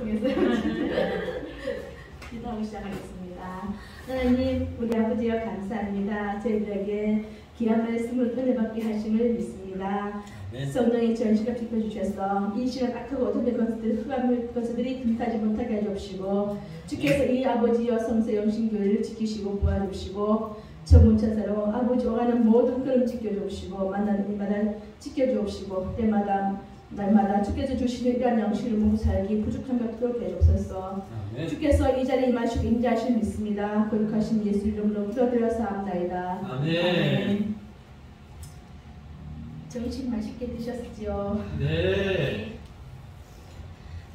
통했어요. 기도하고 시작하겠습니다. 하나님, 우리 아버지여 감사합니다. 저희들에게 귀한 말씀을 은혜 받게 하심을 믿습니다. 성령의 전시가 비춰주셔서 이 시간 악하고 어둠의 것들, 흑암의 것들이 틈타지 못하게 해주시고, 주께서 이 아버지여 성서 영신교회를 지키시고 부활주시고, 천문천사로 아버지 오가는 모든 걸음 지켜주시고, 만나는 일마다 지켜주시고, 때마다 날마다 주께서 주시는 이러한 영신을 먹고 살기 부족함이 없도록 해주옵소서. 주께서 이 자리에 임하시고 인자하심 믿습니다. 거룩하신 예수 이름으로 기도드려사옵나이다. 아멘. 점심 맛있게 드셨지요? 네.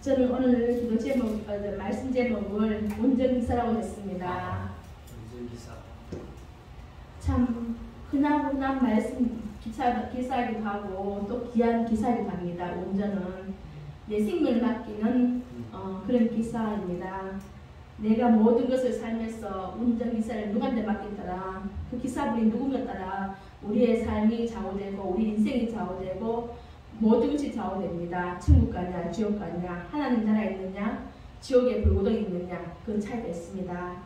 저는 오늘 기도 제목, 말씀 제목을 운전기사라고 했습니다. 운전기사. 참 흔한 말씀 기사이기도 하고 또 귀한 기사이기도 합니다. 운전은 내 생명을 맡기는 그런 기사입니다. 내가 모든 것을 살면서 운전기사를 누구한테 맡긴다라 그 기사분이 누군가 따라 우리의 삶이 좌우되고 우리 인생이 좌우되고 모든 것이 좌우됩니다. 천국 가냐 지옥 가냐 하나님 나라에 있느냐 지옥에 불구덩이 있느냐 그 차이가 있습니다.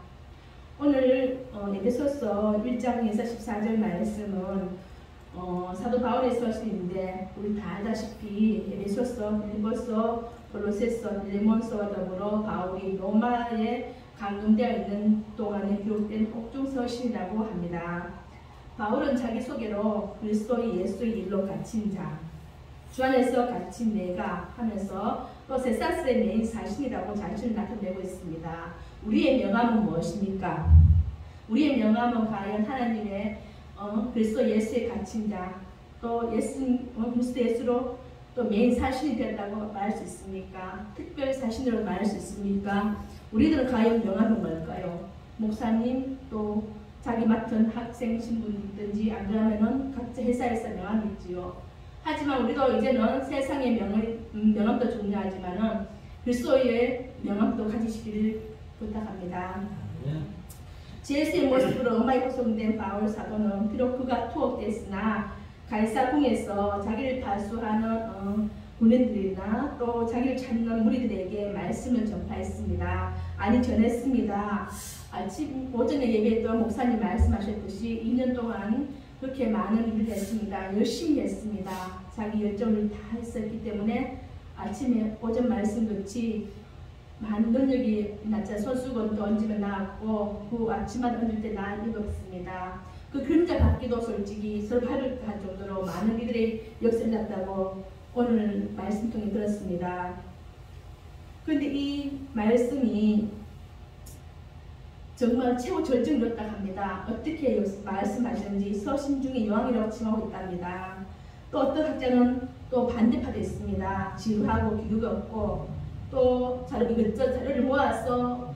오늘 에베소서 1장에서 14절 말씀은 사도 바울의 서신인데 우리 다 알다시피 에베소서, 빌립보서, 골로새서, 빌레몬서와 더불어 바울이 로마에 감금되어 있는 동안에 기록된 옥중 서신이라고 합니다. 바울은 자기 소개로 그리스도 예수의 일로 갇힌 자, 주 안에서 갇힌 내가 하면서 또 세사스의 메인 사신이라고 자신을 나타내고 있습니다. 우리의 명함은 무엇입니까? 우리의 명함은 과연 하나님의 그리스도 예수에 갇힌 자, 또 그리스도 예수로 또 메인 사신이 되었다고 말할 수 있습니까? 특별 사신으로 말할 수 있습니까? 우리들은 과연 명함은 뭘까요? 목사님, 또 자기 맡은 학생 신분이든지 안 그러면은 각자 회사에서 명함이 있지요. 하지만 우리도 이제는 세상의 명함도 중요하지만은 그리스도의 명함도 가지시기를 부탁합니다. 제수의 모습으로 로마에 구성된 바울 사도는 비록 그가 투옥됐으나 갈사궁에서 자기를 파수하는 군인들이나 또 자기를 찾는 무리들에게 말씀을 전파했습니다. 아니 전했습니다. 아침 오전에 예배했던 목사님 말씀하셨듯이 2년 동안 그렇게 많은 일을 했습니다. 열심히 했습니다. 자기 열정을 다 했었기 때문에 아침에 오전 말씀같이 많은 능력이 나자 손수건도 얹으면 나왔고 그 아침만 얹을 때 난 입었습니다. 그 그림자 받기도 솔직히 서로 발을할 정도로 많은 이들의 역사를 났다고 오늘 말씀 통해 들었습니다. 그런데 이 말씀이 정말 최고 절정이었다 합니다. 어떻게 말씀하시는지 서신 중에 여왕이라고 칭하고 있답니다. 또 어떤 학자는 또 반대파도 있습니다. 지루하고 기교가 없고 또 이것저것 자료를 모아서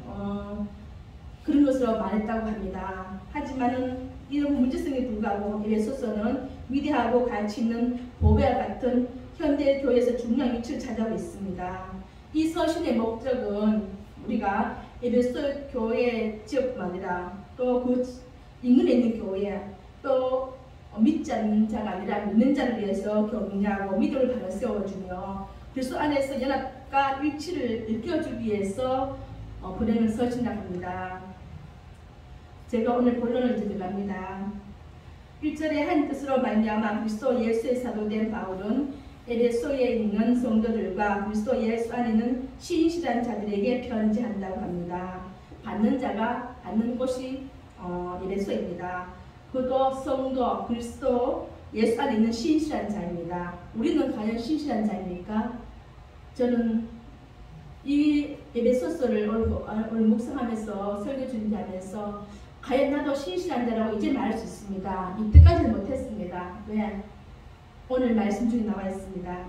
그런 것으로 말했다고 합니다. 하지만은 이런 문제성에 불구하고 에베소서는 위대하고 가치 있는 보배와 같은 현대 교회에서 중요한 위치를 차지하고 있습니다. 이 서신의 목적은 우리가 에베소 교회 지역뿐만 아니라 또 그 인근에 있는 교회 또 믿지 않는 자가 아니라 믿는 자를 위해서 격려하고 믿음을 바로 세워주며 그리스도 안에서 연합과 일치를 일깨워주기 위해서 보내는 서신이라고 합니다. 제가 오늘 본론을 들어갑니다. 1절에 한 뜻으로 말미암아 그리스도 예수의 사도된 바울은 에베소에 있는 성도들과 그리스도 예수 안에 있는 신실한 자들에게 편지한다고 합니다. 받는 자가 받는 곳이 에베소입니다. 그도 성도 그리스도 예수 안에 있는 신실한 자입니다. 우리는 과연 신실한 자입니까? 저는 이 에베소서를 오늘 묵상하면서 설교 준비하면서 과연 나도 신실한 자라고 이제 말할 수 있습니다. 이때까지는 못했습니다. 왜? 오늘 말씀 중에 나와 있습니다.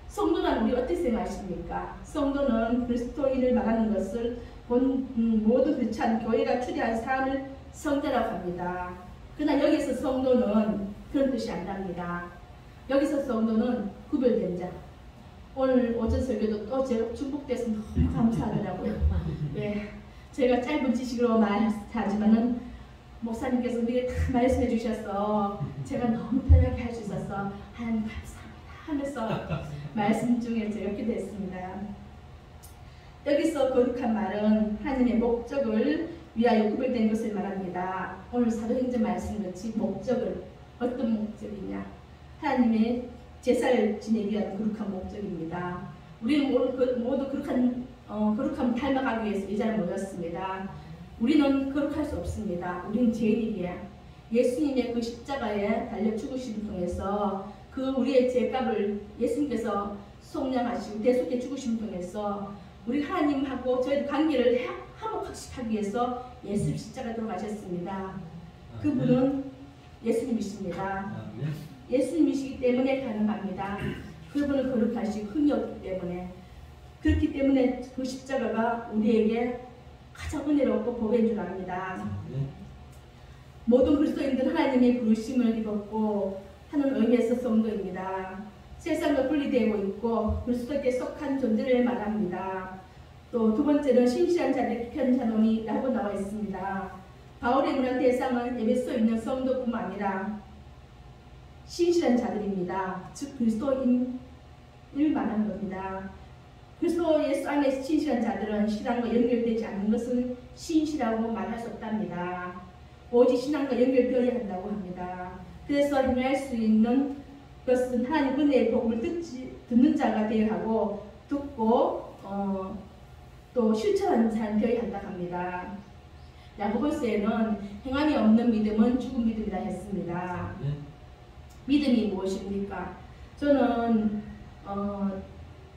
성도는 우리 어떻게 생각하십니까? 성도는 그리스도인을 말하는 것을 본 모두 크리스찬 교회가 추대한 사람을 성자라고 합니다. 그러나 여기서 성도는 그런 뜻이 아니랍니다. 여기서 성도는 구별된 자. 오늘 오전 설교도 또 제가 중복돼서 너무 감사하더라고요. 네, 제가 짧은 지식으로 말하지만은 목사님께서 우리에게 다 말씀해 주셔서 제가 너무 편하게 할 수 있어서 하나님 감사합니다 하면서 말씀 중에 제가 기도했습니다. 여기서 거룩한 말은 하나님의 목적을 위하여 구별된 것을 말합니다. 오늘 사도행전 말씀같이 목적을 어떤 목적이냐? 하나님의 제사를 지내기 위한 거룩한 목적입니다. 우리는 모두 거룩함을 닮아가기 위해서 이 자리에 모였습니다. 우리는 거룩할 수 없습니다. 우리는 죄인이기에 예수님의 그 십자가에 달려 죽으심을 통해서 그 우리의 죄값을 예수님께서 속량하시고 대속해 죽으심을 통해서 우리 하나님하고 저희 관계를 화목하기 위해서 예수 십자가에 돌아가셨습니다. 그분은 예수님이십니다. 예수님이시기 때문에 가능합니다. 그분은 거룩하시고 흠이 없기 때문에, 그렇기 때문에 그 십자가가 우리에게 가장 은혜롭고 복인 줄 압니다. 모든 그리스도인들은 하나님의 부르심을 입었고 하는 의미에서 성도입니다. 세상과 분리되고 있고 그리스도께 속한 존재를 말합니다. 또 두 번째는 신실한 자들의 편찬론이라고 나와 있습니다. 바울의 문한 대상은 에베소에 있는 성도뿐만 아니라 신실한 자들입니다. 즉 그리스도인을 말하는 겁니다. 그리스도 예수 안에 신실한 자들은 신앙과 연결되지 않는 것을 신실하고 말할 수 없답니다. 오직 신앙과 연결되어야 한다고 합니다. 그래서 행할 수 있는 것은 하나님 은혜의 복음을 듣는 자가 되어야 하고 듣고 또 실천하는 자는 되어야 한다고 합니다. 야고보서에는 행함이 없는 믿음은 죽은 믿음이라 했습니다. 믿음이 무엇입니까? 저는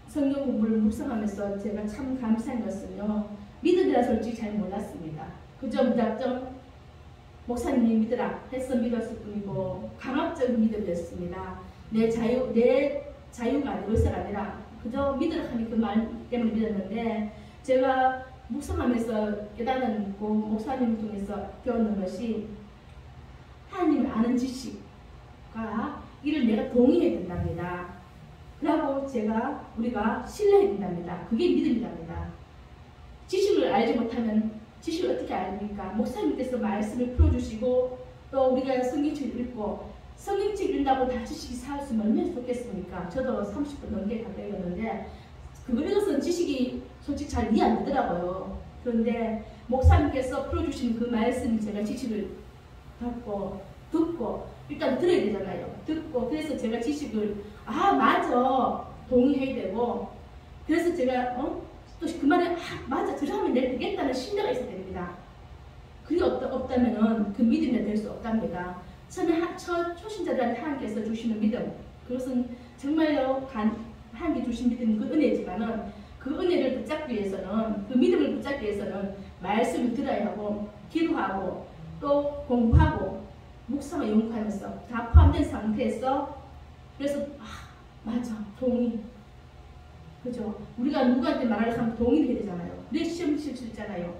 성경 공부를 묵상하면서 제가 참 감사한 것은요, 믿음이라 솔직히 잘 몰랐습니다. 그저 무작정 목사님이 믿으라 해서 믿었을 뿐이고 강압적인 믿음이었습니다. 내 자유가 아니고 의사가 아니라 그저 믿으라 하니 그 말 때문에 믿었는데, 제가 묵상하면서 깨달았고 목사님을 통해서 배웠는 것이 하나님을 아는 지식과 이를 내가 동의해야 된답니다. 그리고 우리가 신뢰해야 된답니다. 그게 믿음이랍니다. 지식을 알지 못하면 지식을 어떻게 알입니까? 목사님께서 말씀을 풀어주시고 또 우리가 성경책을 읽고 성경책 읽는다고 다 지식이 쌓였으면 얼마나 좋겠습니까? 저도 30분 넘게 가까이 갔는데 그걸 읽어서는 지식이 솔직히 잘 이해 안 되더라고요. 그런데 목사님께서 풀어주신 그 말씀 제가 지식을 받고 듣고 일단 들어야 되잖아요. 듣고 그래서 제가 지식을 맞아 동의해야 되고, 그래서 제가 또 그 말에 맞아 저러면 내가 되겠다는 신뢰가 있어야 됩니다. 그게 없다면은 그 믿음이 될 수 없답니다. 처음에 초신자들한테 하나님께서 주시는 믿음, 그것은 정말로 하나님께 주신 믿음은 그 은혜지만은 그 은혜를 붙잡기 위해서는, 그 믿음을 붙잡기 위해서는 말씀을 들어야 하고 기도하고 또 공부하고 묵상을 연구하면서 다 포함된 상태에서, 그래서 맞아 동의, 그죠? 우리가 누구한테 말하려고 하면 동의해야 되잖아요. 내 시험 칠 수 있잖아요.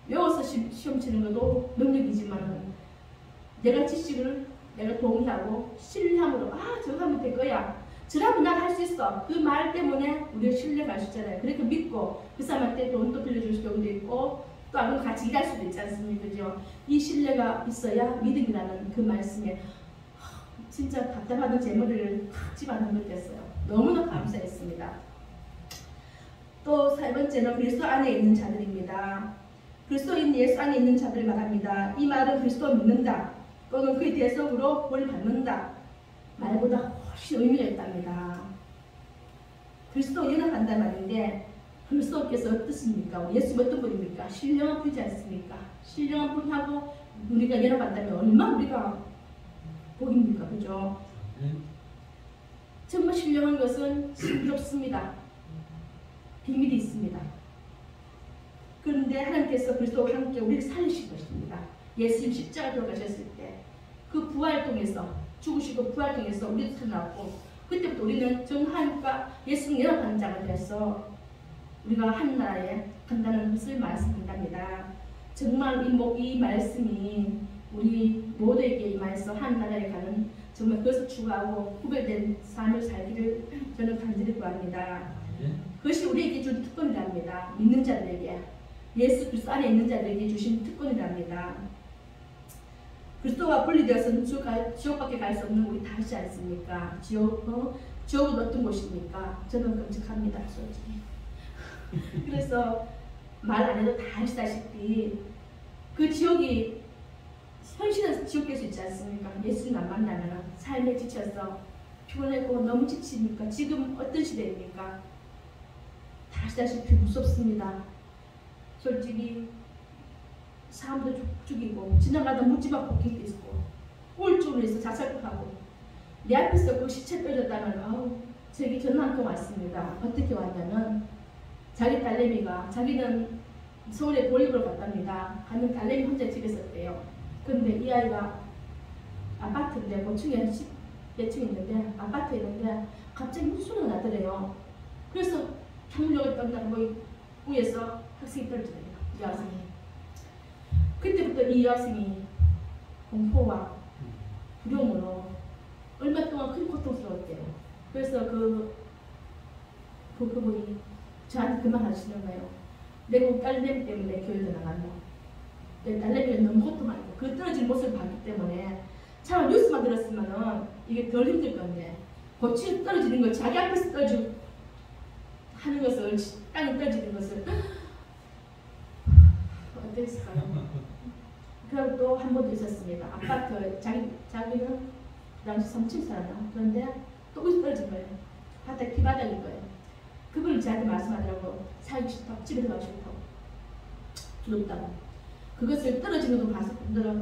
외워서 시험 치는 것도 능력이지만 내가 지식을 내가 동의하고 신뢰함으로 저거 하면 될 거야, 저라면 난 할 수 있어, 그 말 때문에 우리가 신뢰가 할 수 있잖아요. 그렇게 믿고 그 사람한테 돈도 빌려줄 경우도 있고 또 아니면 같이 일할 수도 있지 않습니까? 그죠? 이 신뢰가 있어야 믿음이라는 그 말씀에 진짜 답답하던 제 머리를 탁 집어넣는 것 같았어요. 너무나 감사했습니다. 또 세 번째는 그리스도 안에 있는 자들입니다. 그리스도인 예수 안에 있는 자들을 말합니다. 이 말은 그리스도 믿는다 또는 그의 대속으로 구원을 받는다 말보다 훨씬 의미가 있답니다. 그리스도 연합한다는 말인데 그리스도께서 어떻습니까? 예수님 어떤 분입니까? 신령한 분이지 않습니까? 신령한 분하고 우리가 연합한다면 얼마나 우리가 복입니까? 그죠? 정말 신령한 것은 신비롭습니다. 비밀이 있습니다. 그런데 하나님께서 그리스도와 함께 우리를 살리신 것입니다. 예수님 십자가 돌아가셨을 때 그 부활 통해서 죽으시고 부활 통해서 우리도 살아났고, 그때부터 우리는 정하나님과 예수님 연합하는 자가 되어서 우리가 한 나라에 간다는 것을 말씀한답니다. 정말 이 말씀이 우리 모두에게 임하여서 한 나라에 가는 정말 그것을 추구하고 구별된 삶을 살기를 저는 간절히 구합니다. 그것이 우리에게 준 특권이랍니다. 믿는 자들에게, 예수 그리스도 안에 있는 자들에게 주신 특권이랍니다. 그리스도와 분리되어서는 지옥밖에 갈 수 없는 우리 다 있지 않습니까? 지옥은 어떤 곳입니까? 저는 끔찍합니다. 솔직히 그래서 말 안 해도 다 아시다시피 그 지옥이 현실에서 지옥 될 수 있지 않습니까? 예수님 안 만나면 삶에 지쳐서 피곤하고 너무 지치니까 지금 어떤 시대입니까? 다 아시다시피 무섭습니다. 솔직히 사람도 죽이고 지나가다 묻지마 폭행도 있고 우울증으로 해서 자살도 하고 내 앞에서 그 시체 떨어졌다면 아우 저기 전화 한 통 왔습니다. 어떻게 왔냐면 자기 딸내미가 자기는 서울에 볼일보러 갔답니다. 가면 딸내미 혼자 집에 있었대요. 근데 이 아이가 아파트인데 고층에 10몇 층 있는데 아파트에 있는데 갑자기 무슨 소리가 나더래요. 그래서 창문역을 떤다고 위에서 학생이 떨어지더래요. 이 학생이. 그때부터 이 여학생이 공포와 두려움으로 얼마 동안 큰 고통스러웠대요. 그래서 그분이 저한테 그만 하시는 거예요. 내가 딸내미 때문에 교회도 나간다. 내 딸내미가 너무 고통하고 그 떨어진 모습을 봤기 때문에 차라리 뉴스만 들었으면 이게 덜 힘들 건데 고치에 떨어지는 걸 자기 앞에서 떨어지고 하는 것을 땅에 떨어지는 것을 어땠을까요? 그리고 또 한 번도 있었습니다. 아파트 자기는 당시 3층 살았나? 그런데 또 어디서 떨어진 거예요. 바닥 기바닥인 거예요. 그분을 저한테 말씀하더라고. 살기 싫다고 집에 들어가고 싶다고 두렵다고. 그것을 떨어지는 거 봐서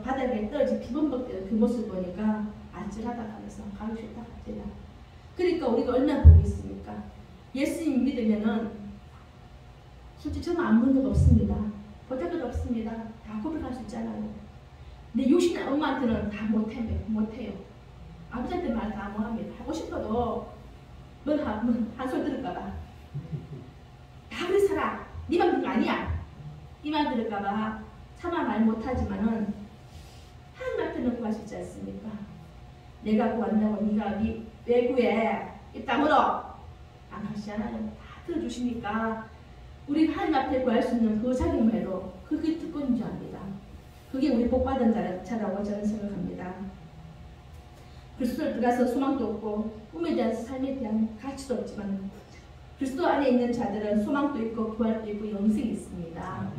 바닥에 떨어진 피범벅되는 그 모습을 보니까 아찔하다 하면서 가기 싫다 제가. 그러니까 우리가 얼마나 복이 있습니까? 예수님 믿으면은 솔직히 저는 안 본 적 없습니다. 보잘것 없습니다. 다 고백할 수 있잖아요. 근데 육신 엄마한테는 다 못해요. 아버지한테 말 다 못합니다. 하고 싶어도 한 소리 들을까봐. 다 그래 살아. 네 맘 그거 아니야. 이 말 들을까봐 차마 말 못하지만은 하나님한테는 구할 수 있지 않습니까? 내가 구한다고 네가 네 외구에 입 다물어. 안 하시잖아요. 다 들어주시니까 우리 하나님 앞에 구할 수 있는 그 자격만으로 그게 특권인 줄 압니다. 그게 우리 복받은 자라고 저는 생각합니다. 그리스도를 들어가서 소망도 없고 꿈에 대한 삶에 대한 가치도 없지만 그리스도 안에 있는 자들은 소망도 있고 부활도 있고 영생이 있습니다.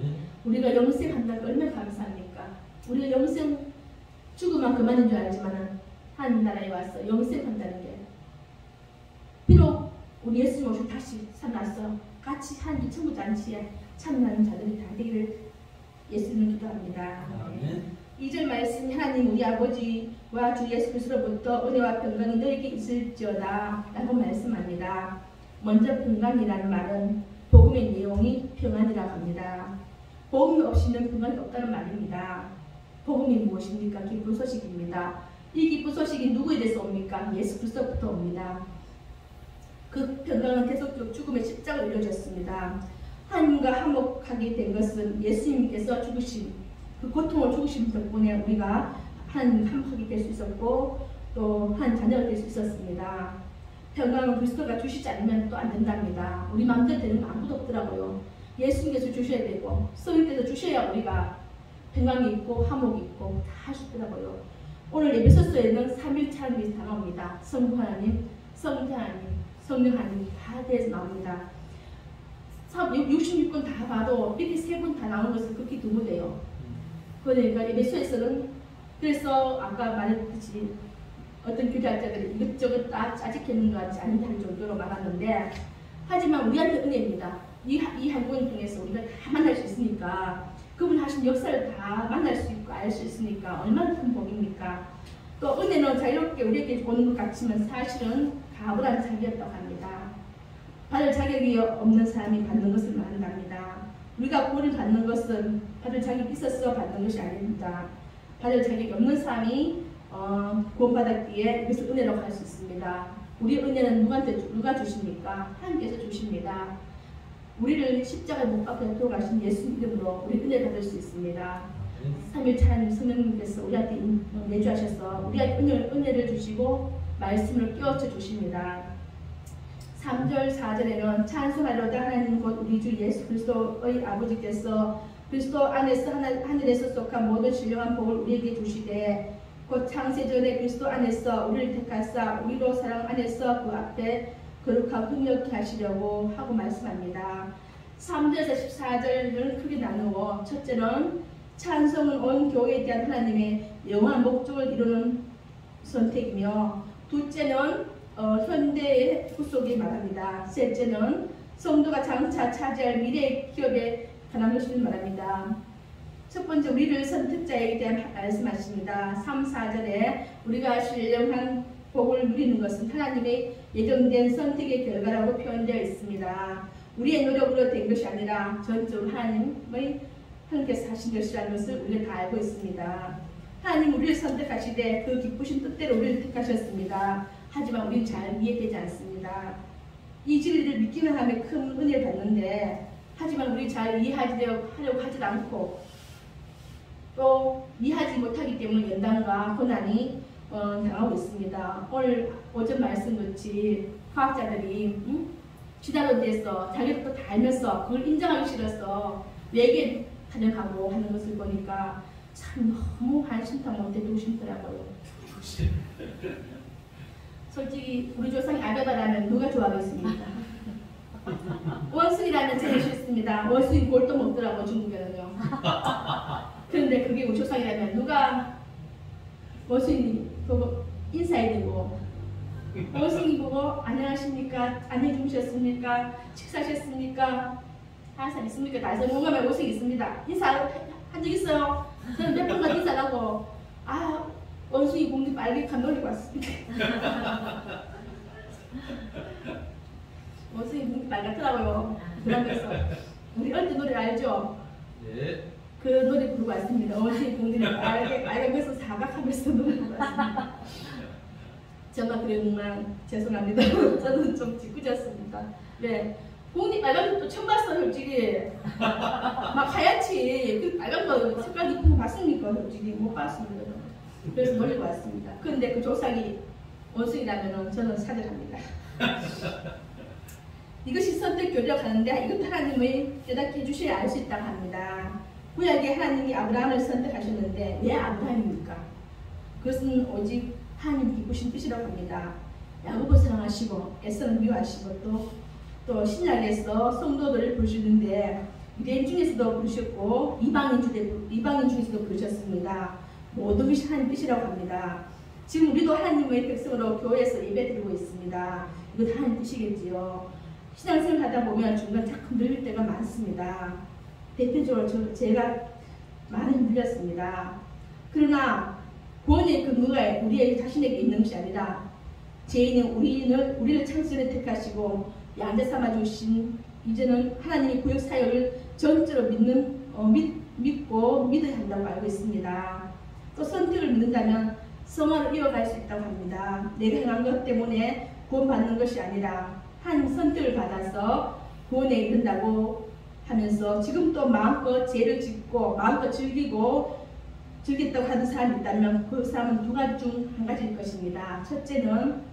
우리가 영생 한다는 게 얼마나 감사합니까? 우리가 영생 죽으면 그만인 줄 알지만 하나님 나라에 와서 영생 한다는 게 비록 우리 예수님 오셔 다시 살아나서 같이 한 천국 잔치에 참여하는 자들이 다 되기를 예수님을 기도합니다. 2절 말씀 하나님 우리 아버지와 주 예수 그리스도로부터 은혜와 평강이 너에게 있을지어다 라고 말씀합니다. 먼저 평강이라는 말은 복음의 내용이 평안이라고 합니다. 복음 없이는 평안이 없다는 말입니다. 복음이 무엇입니까? 기쁜 소식입니다. 이 기쁜 소식이 누구에 대해서 옵니까? 예수 그리스도부터 옵니다. 그 평강은 계속적으로 죽음의 십자가로 이루어졌습니다. 하나님과 화목하게 된 것은 예수님께서 죽으신 그 고통을 죽으신 덕분에 우리가 하나님과 화목하게 될 수 있었고 또 한 자녀가 될 수 있었습니다. 평강은 그리스도가 주시지 않으면 또 안 된답니다. 우리 마음대로 되는 거 아무도 없더라고요. 예수님께서 주셔야 되고 성령께서 주셔야 우리가 평강이 있고 화목이 있고 다 하시더라고요. 오늘 에베소서에는 삼위일체 하나님이 다 나옵니다. 성부 하나님, 성자 하나님, 성령 하나님 다 대해서 나옵니다. 66권 다 봐도 이렇게 세 분 다 나오는 것은 극히 드무대요. 그러니까 에베소에서는 그래서 아까 말했듯이 어떤 교제학자들이 이것저것 다 짜집겠는 것 같지 않은 할 정도로 말하는데 하지만 우리한테 은혜입니다. 이 한 권 중에서 우리가 다 만날 수 있으니까 그분 하신 역사를 다 만날 수 있고 알 수 있으니까 얼마나 큰 복입니까? 또 은혜는 자유롭게 우리에게 오는 것 같지만 사실은 가부란 자기였다고 합니다. 받을 자격이 없는 사람이 받는 것을 말한답니다. 우리가 구원을 받는 것은 받을 자격이 있어서 받는 것이 아닙니다. 받을 자격이 없는 사람이 구원받았기에 그것을 은혜라고 할 수 있습니다. 우리 은혜는 누가 주십니까? 하나님께서 주십니다. 우리를 십자가에 못 박혀 돌아가신 예수 이름으로 우리 은혜 받을 수 있습니다. 삼위일체 하나님 성령님께서 우리한테 내주하셔서 우리한테 은혜를 주시고 말씀을 깨우쳐 주십니다. 3절 4절에는 찬송하려다 하나님 곧 우리 주 예수 그리스도의 아버지께서 그리스도 안에서 하늘에서 속한 모든 신령한 복을 우리에게 주시되 곧 창세전에 그리스도 안에서 우리를 택하사 우리로 사랑 안에서 그 앞에 거룩하고 흥력케 하시려고 하고 말씀합니다. 3절에서 14절을 크게 나누어 첫째는 찬송은 온 교회에 대한 하나님의 영원한 목적을 이루는 선택이며 둘째는 현대의 후속이 말합니다. 셋째는 성도가 장차 차지할 미래의 기업에 관한 것을 말합니다. 첫 번째 우리를 선택자에 대한 말씀하십니다. 3, 4절에 우리가 신령한 복을 누리는 것은 하나님의 예정된 선택의 결과라고 표현되어 있습니다. 우리의 노력으로 된 것이 아니라 전적으로 하나님의 하나님께서 하신 것이라는 것을 우리가 다 알고 있습니다. 하나님 우리를 선택하시되 그 기쁘신 뜻대로 우리를 택하셨습니다. 하지만 우리는 잘 이해되지 않습니다. 이 진리를 믿기만 하면 큰 은혜를 받는데 하지만 우리 잘 이해하려고 하지 않고 또 이해하지 못하기 때문에 연단과 고난이 당하고 있습니다. 오늘 오전 말씀같이 과학자들이 진화론에 대해서 자기도 다 알면서 그걸 인정하기 싫어서 외계 타령하고 하는 것을 보니까 참 너무 한심타 못해 두고 싶더라고요. 솔직히 우리 조상이 아베바라면 누가 좋아하겠습니까? 원숭이라면 제일 싫습니다. 원숭이 볼도 먹더라고 중국에는요. 그런데 그게 우리 조상이라면 누가 원숭이 보고 인사해드리고 원숭이 보고 안녕하십니까? 안녕히 주무셨습니까? 식사하셨습니까? 항상 있습니까? 다 성공하면 원숭이 있습니다. 인사한 적 있어요? 저는 몇 번간 인사하고 원숭이 공기 빨개칸 놀리고 왔습니다. 원숭이 공기 빨갛더라고요. 그러면서 우리 어릴 때 노래 알죠? 네. 그 노래 부르고 왔습니다. 원숭이 공기를 빨개면서 사각하면서 노래 부르고 왔습니다. 정말 그랬구만. 죄송합니다. 저는 좀 짓궂었습니다. 네. 공기 빨간 것도 처음 봤어요, 솔직히. 막 하얗지. 그 빨간 거 색깔 이쁜 거 봤습니까? 솔직히 못 봤습니다. 그래서 놀리고 왔습니다. 그런데 그 조상이 원숭이라면 저는 사죄합니다. 이것이 선택 교제라고 하는데 이것도 하나님의 깨닫게 해주셔야 알 수 있다고 합니다. 구약에 하나님이 아브라함을 선택하셨는데 왜 아브라함입니까? 그것은 오직 하나님 기쁘신 뜻이라고 합니다. 야곱을 사랑하시고 에서는 미워하시고 또 신약에서 성도들을 부르시는데 유대인 중에서도 부르셨고 이방인 중에서도 부르셨습니다. 모든 것이 하나님 뜻이라고 합니다. 지금 우리도 하나님의 백성으로 교회에서 예배드리고 있습니다. 이거 다 하나님 뜻이겠지요. 신앙생활 하다 보면 중간 자꾸 늘릴 때가 많습니다. 대표적으로 제가 많이 늘렸습니다. 그러나 구원의 근거가 우리 자신에게 있는 것이 아니라 죄인은 우리를 창시를 택하시고 양자 삼아주신 이제는 하나님의 구역 사역을 전적으로 믿고 믿어야 한다고 알고 있습니다. 또 선택을 믿는다면 성화를 이어갈 수 있다고 합니다. 내가 행한 것 때문에 구원받는 것이 아니라 한 선택을 받아서 구원에 이른다고 하면서 지금 또 마음껏 죄를 짓고 마음껏 즐겼다고 하는 사람이 있다면 그 사람은 두 가지 중 한 가지일 것입니다. 첫째는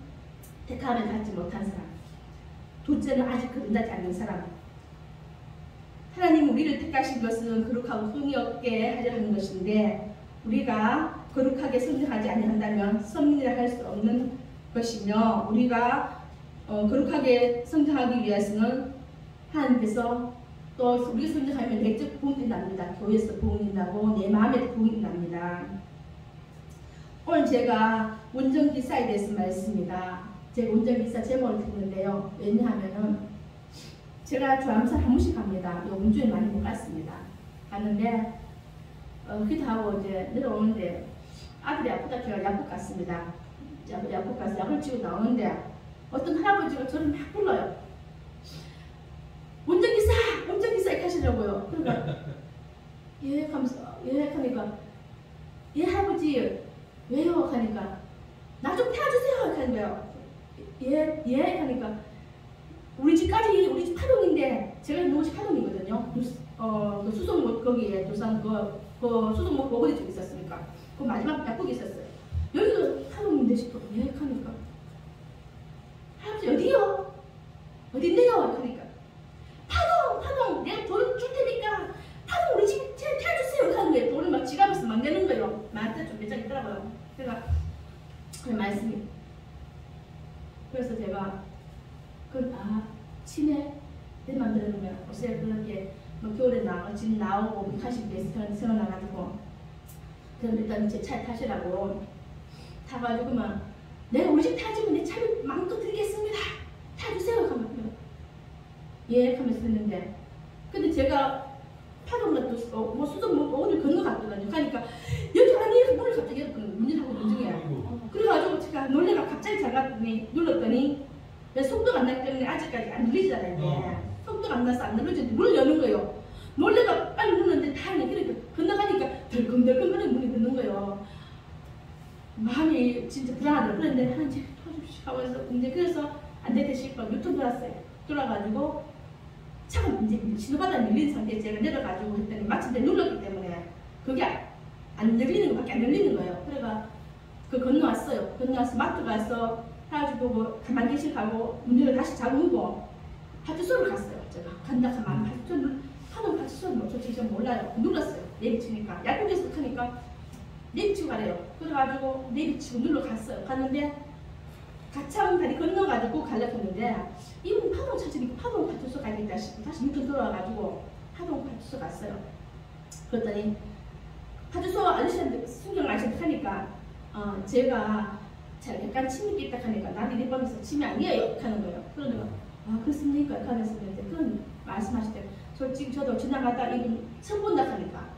택함을 받지 못한 사람, 둘째는 아직 거듭나지 않는 사람. 하나님 우리를 택하신 것은 거룩하고 흥이 없게 하려 하는 것인데 우리가 거룩하게 성장하지 아니한다면 선민이라 할 수 없는 것이며 우리가 거룩하게 성장하기 위해서는 하나님께서 또 우리가 성장하면 내적 부흥이 납니다. 교회에서 부흥이 나고 내 마음에 부흥이 납니다. 오늘 제가 운전기사에 대해서 말했습니다. 제가 운전기사 제목을 듣는데요. 왜냐하면은 제가 주암산 한 번씩 갑니다. 운전에 많이 못 갔습니다. 갔는데 기도하고 이제 내려오는데 아들이 아프다 해서 약국 갔습니다. 약국 가서 약을 치고 나오는데 어떤 할아버지가 저를 막 불러요. 운전기사 이렇게 하시려고요. 그러니까 예 하면서 예 하니까 예 할아버지 왜요 하니까 나 좀 태워주세요 하는 거예요. 예 하니까 우리 집까지 우리 집 파동인데 제가 있는 곳이 파동이거든요. 그 수성못 거기에 두산 그 수성못 보건이 좀 있었으니까 그 마지막 약국이 있었어요. 여기가 파동인데 싶어 예 하니까 할아버지 어디요? 어딘데요? 그러니까 파동 내가 돈 줄 테니까 파동 우리 집 태워주세요 하는 거예요. 돈을 막 지갑에서 막 내는 거예요. 나한테 좀 몇 장 있더라고요. 그러니까 그 말씀이 그래서 제가 치매 내 맘대로 하는 거야. 요새 그렇게 뭐 겨울에 집 나오고 미카시 베이스 세워놔가지고 그럼 일단 제 차에 타시라고 타가지고 막 내가 우리 집 타주면 내 차를 마음껏 드리겠습니다. 타주세요. 하면 예 하면서 했는데 근데 제가 파동도 뭐 수도 뭐 오늘 건너갔거든요. 그러니까 여기 안에 문을 갑자기 열었거든요. 문을 하고 있는 중이야. 그래가지고 제가 놀래가 갑자기 잠갔더니 눌렀더니 왜 속도가 안 나기 때문에 아직까지 안 눌리잖아요. 이게. 속도가 안 나서 안 눌러지는데 문을 여는 거예요. 놀래가 빨리 눌렀는데 다행히 그러니까 건너가니까 덜컹덜컹거리는 문이 듣는 거예요. 마음이 진짜 불안하더라고요. 그런데 한지 터집시오 하면서 이제 그래서 안 되게 싶어 유턴 돌았어요. 돌아가지고 차가 이제 신호바다 밀린 상태에 제가 내려가지고 했더니 마침 내 눌렀기 때문에 그게 안 열리는 것밖에 안 열리는 거예요. 그래가 그 건너왔어요. 건너와서 마트 가서 해가지고 뭐 가만히 계시고 문을 다시 잠그고 파주소를 갔어요. 제가 간다 가만 파주소는 뭐 솔직히 전 몰라요. 눌렀어요. 내비치니까 약국에서 하니까 내비치고 가래요. 그래가지고 내비치고 눌러갔어요. 갔는데 가차운 다리 건너가지고 가려고 했는데 이분 파동 찾으니까 파동 파주소 가야겠다 싶고 다시 유턴 돌아와가지고 파동 파주소 갔어요. 그랬더니 파주소 아저씨한테 순경 아저씨한테 하니까 제가 약간 침이 삐딱 하니까 나는 이 밤에서 침이 아니에요 하는 거예요. 그러니까 그렇습니까? 하면서 그런 말씀하실 때 솔직히 저도 지나가다 이분 처음 본다 하니까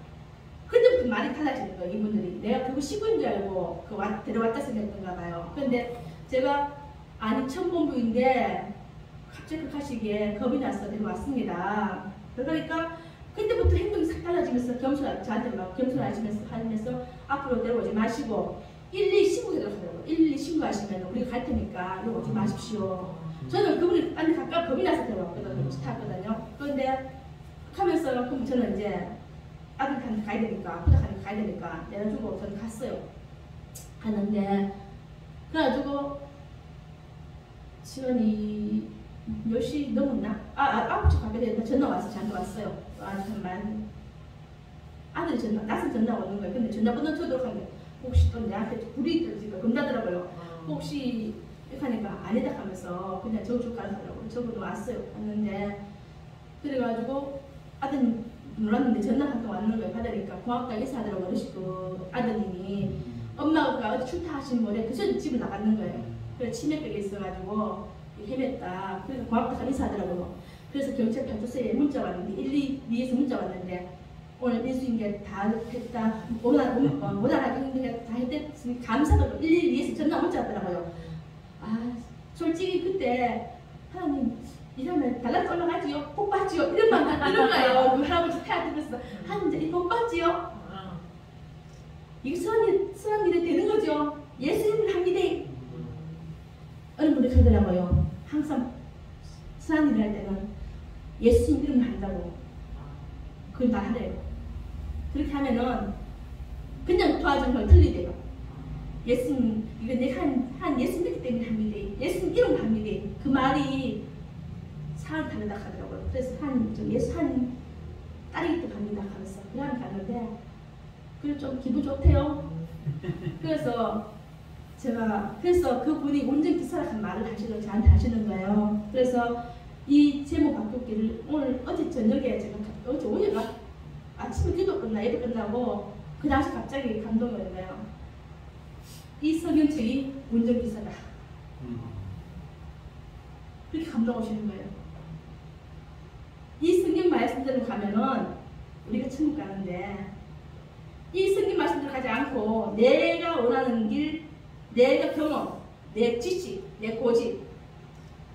그때부터 말이 달라지는 거예요. 이분들이 내가 그거 시부인 줄 알고 데려왔다 생각했던가 봐요. 근데 제가 아니 처음 본 분인데 갑자기 그 가시기에 겁이 나서 데려왔습니다. 그러니까 그때부터 행동이 싹 달라지면서 저한테 막 겸손하시면서 앞으로 데려오지 마시고 112 신고해달라고 하더라고요. 112 신고하시면 우리가 갈 테니까 이거 오지 마십시오. 저는 그분이 빨리 가까워 겁이 나서 데려왔거든요. 탔거든요. 그런데 하면서 그럼 저는 이제 아들한테 가야 되니까 부탁하니까 가야 되니까 내려주고 저는 갔어요. 갔는데 그래가지고 시간이 10시 넘었나? 9시 가게 되니까 전화 와서 저한테 왔어요. 정말 아들이 낯선 전화 오는 거예요. 근데 전화번호 줘도 하는데 혹시 또 내한테 불이 떨어질까 겁나더라고요. 혹시 이렇게 하니까 아니다 하면서 그냥 적어줄까 하더라고요. 적어도 왔어요. 왔는데 그래가지고 아들 놀랐는데 전화 한 통 왔는 거예요. 받으니까 고맙다 인사하더라고요. 어르시고 아드님이 엄마가 어디 출타하신 모레 그저 집을 나갔는 거예요. 그래서 치매병이 있어가지고 헤맸다. 그래서 고맙다 인사하더라고요. 그래서 경찰派出所에 문자 왔는데 112에서 문자 왔는데 오늘 인수인계 다 했다. 원활하게 했는데 다 했댔으니 감사하다고 112에서 전화 문자 왔더라고요. 솔직히 그때 하나님 이러면 달라서 올라가지요? 복 받지요? 이런 말 이런 거예요. 그 할아버지 태아들면서 하나님 이제 복 받지요? 이게 선한 일이 되는 거죠. 예수님을 합니다. 어느 분이 그러더라고요. 항상 선한 일을 할 때는 예수님 이름을 한다고 그걸 말하래요. 그렇게 하면은 그냥 도와주는 걸 틀리대요. 예수님 이거 내가 한 예수 믿기 때문에 합니다. 예수님 이름을 합니다. 그 말이 사람 다르다 하더라고요. 그래서 예수 한 딸이기 때문에 합니다 하면서 그냥 가는데 그래 좀 기분 좋대요. 그래서 그분이 운전기사라는 말을 저한테 하시는 거예요. 그래서 이 제목 바꾸기를 오늘 어제 저녁에 제가 어제 오후가 아침에 기도 끝나 예배 끝나고 그 당시 갑자기 감동이 오는 거예요. 이 성경책이 운전기사다. 그렇게 감동 오시는 거예요. 이 성경 말씀대로 가면은 우리가 천국 가는데 이 성경 말씀대로 가지 않고 내가 원하는 길, 내가 경험, 내 지식, 내 고집,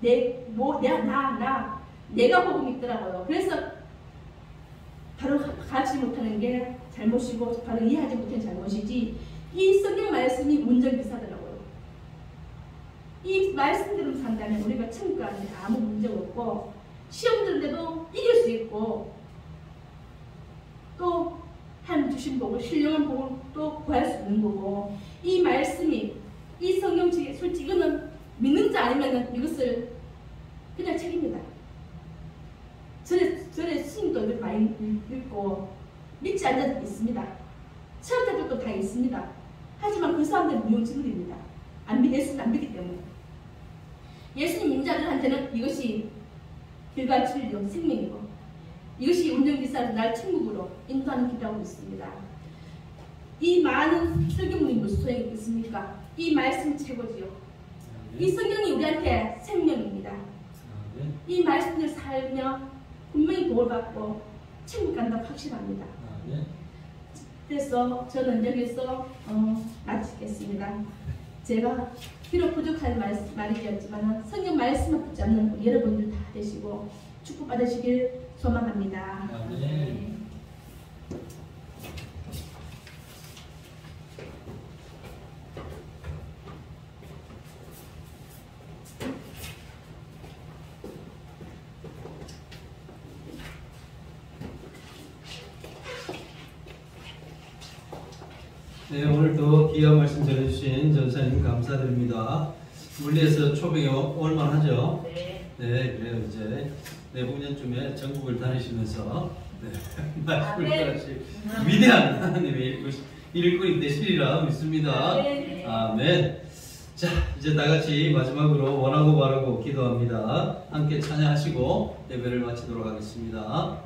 내가 복음이 있더라고요. 그래서 바로 가지 못하는 게 잘못이고 바로 이해하지 못하는 잘못이지 이 성경 말씀이 운전기사더라고요. 이 말씀대로 산다면 우리가 천국 가는데 아무 문제가 없고 시험 들는데도 이길 수 있고 또 하나님 주신 복을 신령한 복을 또 구할 수 있는 거고 이 말씀이 이 성경책이 솔직히 이거는 믿는 자 아니면 이것을 그냥 책입니다. 전에 스님도 이걸 많이 읽고 믿지 않는 자도 있습니다. 체험자들도 다 있습니다. 하지만 그 사람들은 무용지물입니다. 예수는 안 믿기 때문에. 예수님 믿는 자들한테는 이것이 길과 진리요 생명이고 이것이 운전기사를 날 천국으로 인도하는 길이라고 있습니다. 이 많은 설교문이 무슨 소용이 있겠습니까? 이 말씀이 최고지요. 이 성경이 우리한테 생명입니다. 이 말씀을 살며 분명히 복을 받고 천국 간다고 확신합니다. 그래서 저는 여기서 마치겠습니다. 제가 비록 부족한 말이었지만 성경 말씀을 붙잡는 우리 여러분들 다 되시고 축복받으시길 소망합니다. 네. 네, 오늘도 귀한 말씀 전해주신 전사님 감사드립니다. 물리에서 초병이 올만하죠? 네. 네, 그래요. 이제 내후 년쯤에 전국을 다니시면서 말씀을 전하실 위대한 하나님의 일꾼이 되시리라 믿습니다. 네. 아멘. 자, 이제 다 같이 마지막으로 원하고 바라고 기도합니다. 함께 찬양하시고 예배를 마치도록 하겠습니다.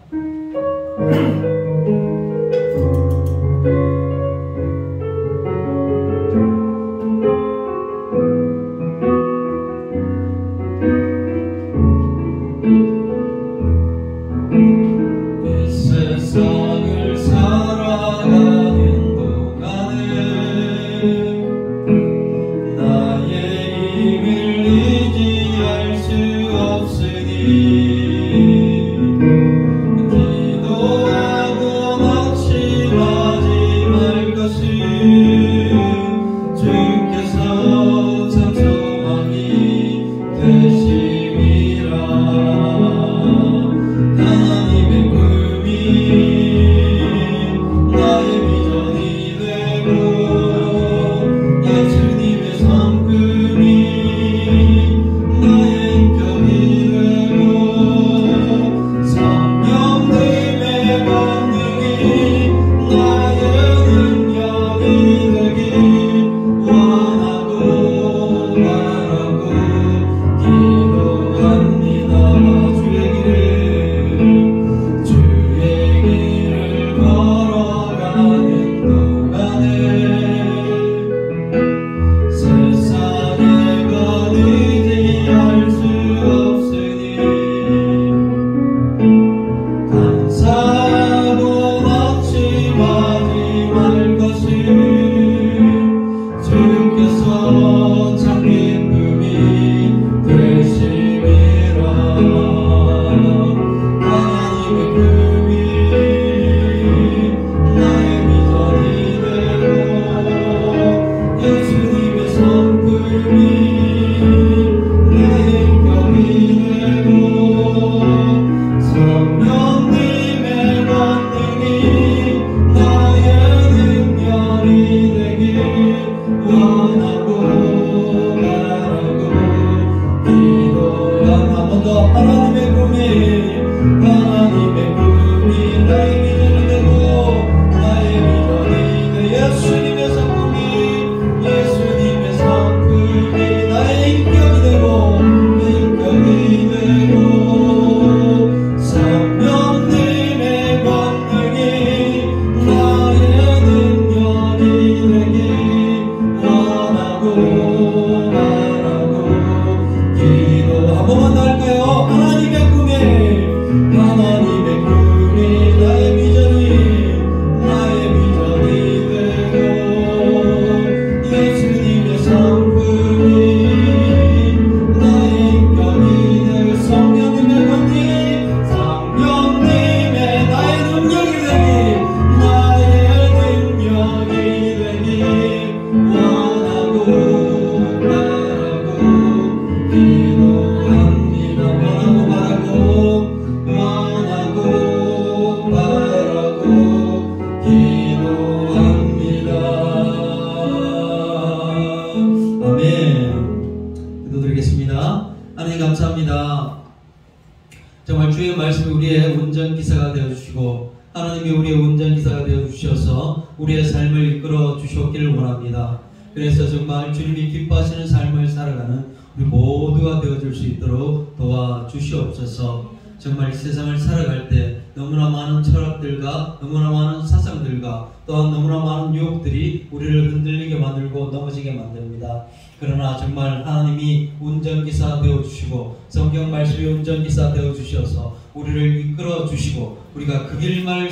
정말 주의 말씀이 우리의 운전기사가 되어주시고 하나님이 우리의 운전기사가 되어주셔서 우리의 삶을 이끌어 주셨기를 원합니다. 그래서 정말 주님이 기뻐하시는 삶을 살아가는 우리 모두가 되어줄 수 있도록 도와주시옵소서. 정말 세상을 살아갈 때 너무나 많은 철학들과 너무나 많은 사상들과 또한 너무나 많은 유혹들이 우리를 흔들리게 만들고 넘어지게 만듭니다. 그러나 정말 하나님이 운전기사 되어주시고 성경 말씀이 운전기사 되어주셔서 우리를 이끌어주시고 우리가 그 길만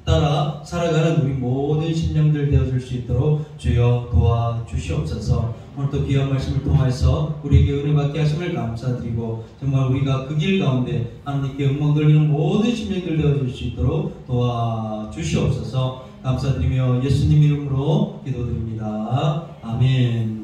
따라 살아가는 우리 모든 심령들 되어줄 수 있도록 주여 도와주시옵소서. 오늘도 귀한 말씀을 통해서 우리에게 은혜 받게 하심을 감사드리고 정말 우리가 그 길 가운데 하나님께 영광 돌리는 모든 심령들 되어줄 수 있도록 도와주시옵소서. 감사드리며 예수님 이름으로 기도드립니다. 아멘.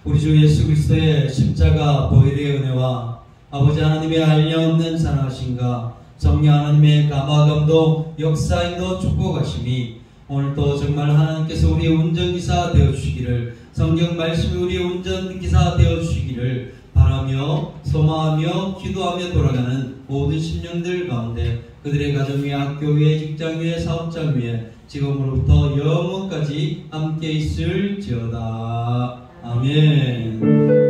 우리 주 예수 그리스도의 십자가 보혈의 은혜와 아버지 하나님의 한량없는 사랑하심과 성령 하나님의 감화감동 역사인도 축복하심이 오늘도 정말 하나님께서 우리의 운전기사 되어주시기를 성경 말씀이 우리의 운전기사 되어주시기를 바라며 소망하며 기도하며 돌아가는 모든 심령들 가운데 그들의 가정 위에 학교 위에 직장 위에 사업장 위에 지금으로부터 영원까지 함께 있을지어다. 아멘.